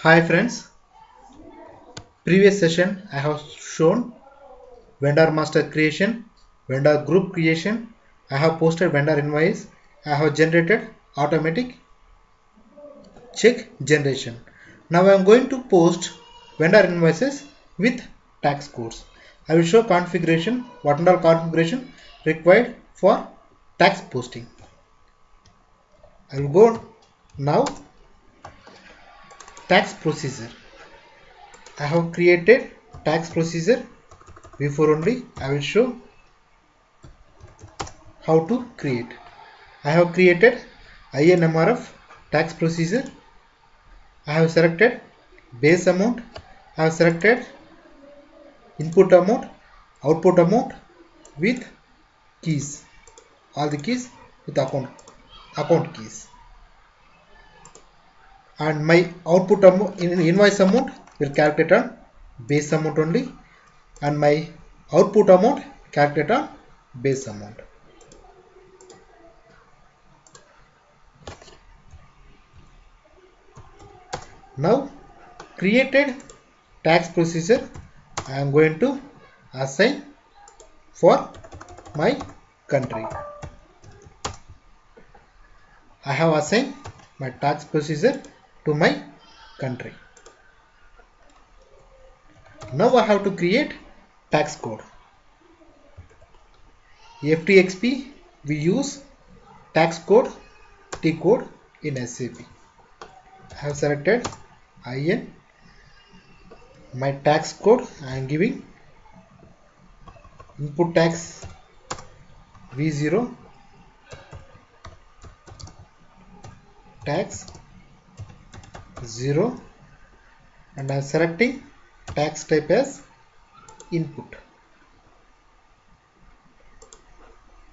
Hi friends, previous session I have shown vendor master creation, vendor group creation, I have posted vendor invoice, I have generated automatic check generation. Now I am going to post vendor invoices with tax codes. I will show configuration, what and all configuration required for tax posting. I will go now tax procedure. I have created tax procedure. Before only I will show how to create. I have created INMRF tax procedure. I have selected base amount. I have selected input amount, output amount with keys. All the keys with account keys. And my output amount invoice amount will calculate on base amount only, and my output amount calculate on base amount. Now created tax procedure I am going to assign for my country. I have assigned my tax procedure to my country. Now I have to create tax code. FTXP we use tax code T code in SAP. I have selected IN. My tax code I am giving input tax V0 tax 0, and I am selecting tax type as input.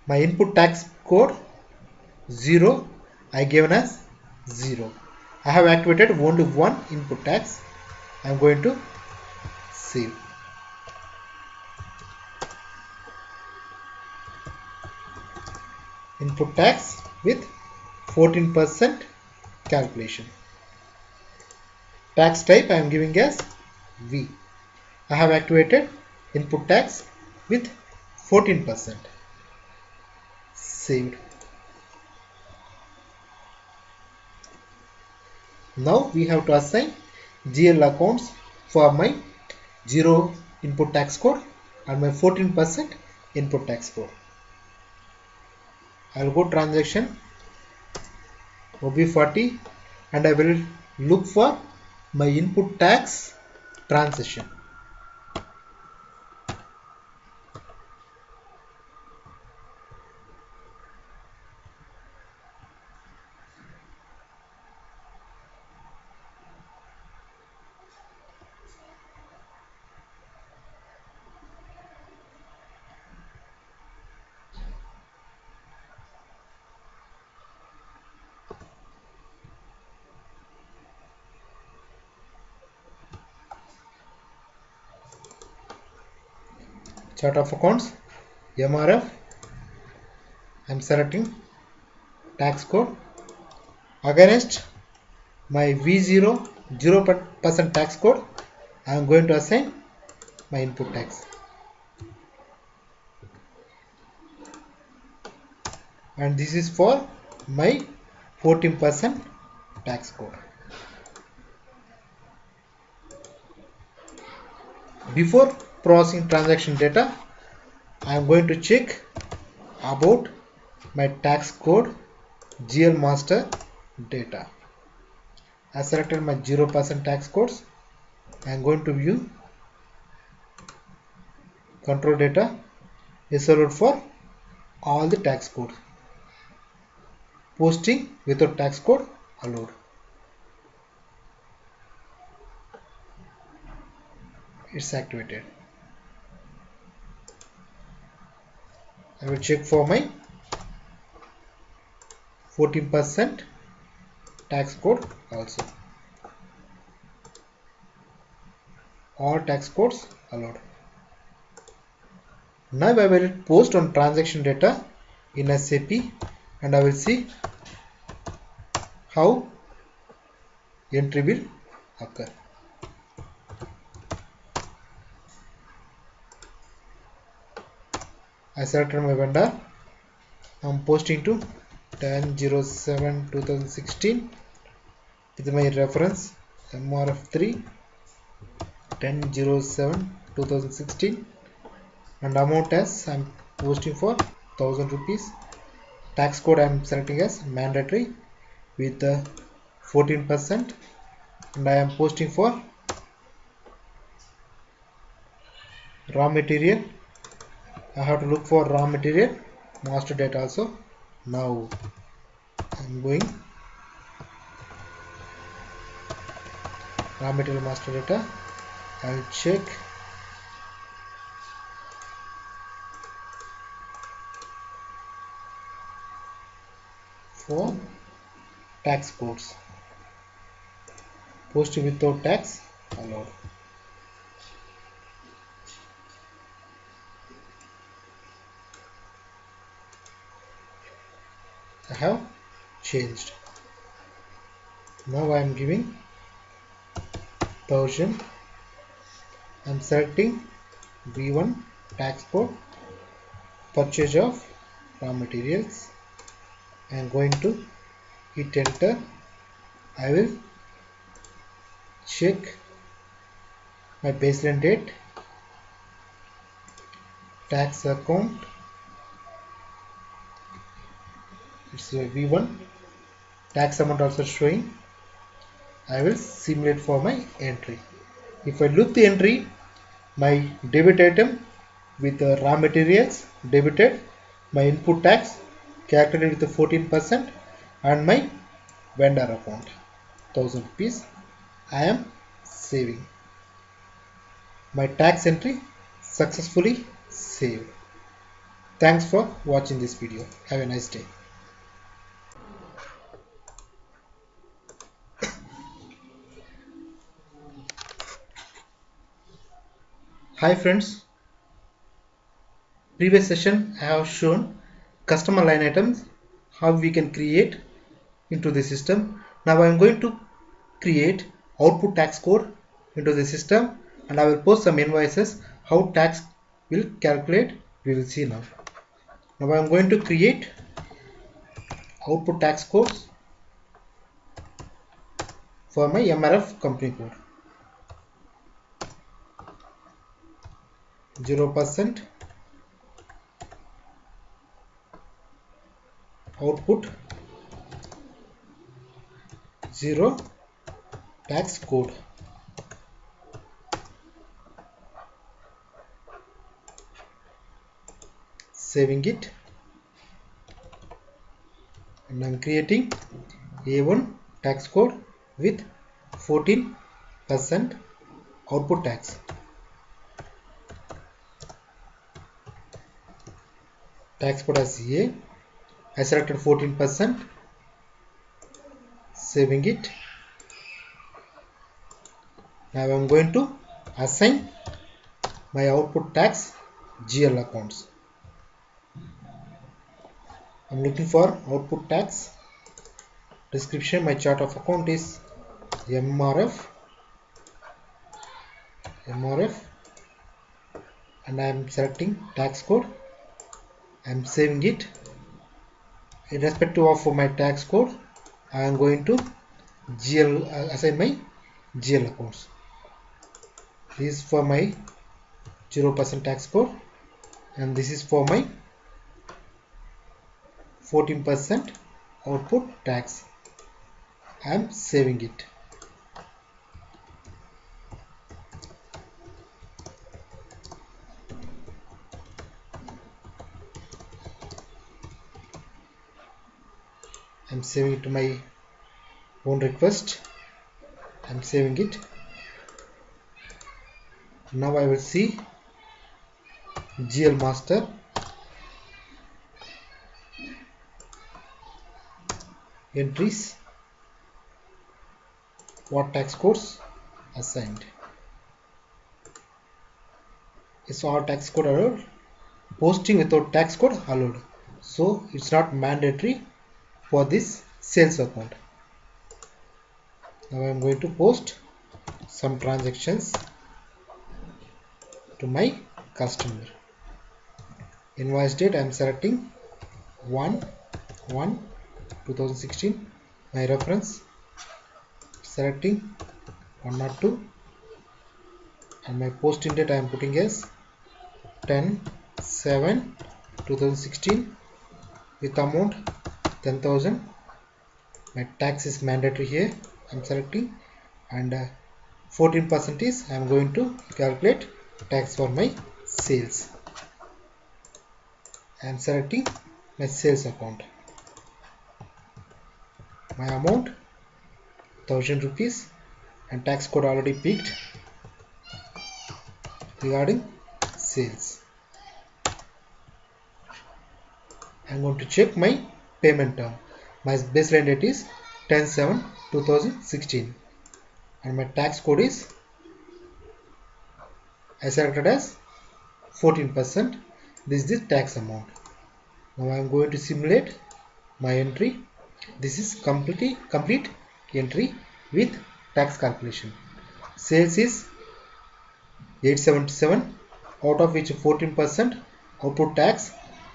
My input tax code 0 I given as 0. I have activated only one input tax. I am going to save. Input tax with 14% calculation. Tax type I am giving as V. I have activated input tax with 14%. Saved. Now we have to assign GL accounts for my 0 input tax code and my 14% input tax code. I will go transaction OB40 and I will look for my input tax transaction. Chart of accounts MRF. I am selecting tax code against my V0 0% tax code. I am going to assign my input tax, and this is for my 14% tax code. Before processing transaction data, I am going to check about my tax code GL master data. I selected my 0% tax codes. I am going to view control data is allowed for all the tax codes. Posting without tax code allowed. It's activated. I will check for my 14% tax code also. All tax codes allowed. Now I will post on transaction data in SAP and I will see how entry will occur. I selected my vendor. I'm posting to 10/07/2016 with my reference MRF3 10/07/2016, and amount as I'm posting for 1000 rupees. Tax code I'm selecting as mandatory with 14%, and I am posting for raw material. I have to look for raw material master data also. Now I'm going raw material master data. I'll check for tax codes. Posting without tax allowed. I have changed. Now I am giving 1000. I am selecting B1 tax code, purchase of raw materials. I am going to hit enter. I will check my baseline date, tax account. It's a V1. Tax amount also showing. I will simulate for my entry. If I look the entry, my debit item with the raw materials debited, my input tax calculated with the 14%, and my vendor account 1000 rupees. I am saving. My tax entry successfully saved. Thanks for watching this video. Have a nice day. Hi friends, previous session I have shown customer line items, how we can create into the system. Now I am going to create output tax code into the system, and I will post some invoices how tax will calculate. We will see now. Now I am going to create output tax codes for my MRF company code. 0% output 0 tax code. Saving it, and I am creating A1 tax code with 14% output tax. Tax code as A. I selected 14%. Saving it. Now I am going to assign my output tax GL accounts. I am looking for output tax. Description: my chart of account is MRF, and I am selecting tax code. I am saving it. Irrespective of my tax code, I am going to assign my GL accounts. This is for my 0% tax code, and this is for my 14% output tax. I am saving it. I am saving it to my own request. I am saving it. Now I will see GL master. Entries, what tax codes assigned. It's all tax code allowed. Posting without tax code allowed. So it's not mandatory for this sales account. Now I am going to post some transactions to my customer. Invoice date I am selecting 1/1/2016. My reference selecting 102, and my posting date I am putting as 10/7/2016 with amount 10,000. My tax is mandatory here. I am selecting, and 14% is I am going to calculate tax for my sales. I am selecting my sales account. My amount 1000 rupees, and tax code already picked regarding sales. I am going to check my payment term. My baseline date is 10/7/2016, and my tax code is I selected as 14%. This is the tax amount. Now I am going to simulate my entry. This is complete entry with tax calculation. Sales is 877, out of which 14% output tax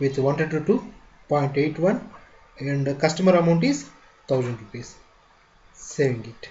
with 122.81, and customer amount is 1000 rupees. Saving it.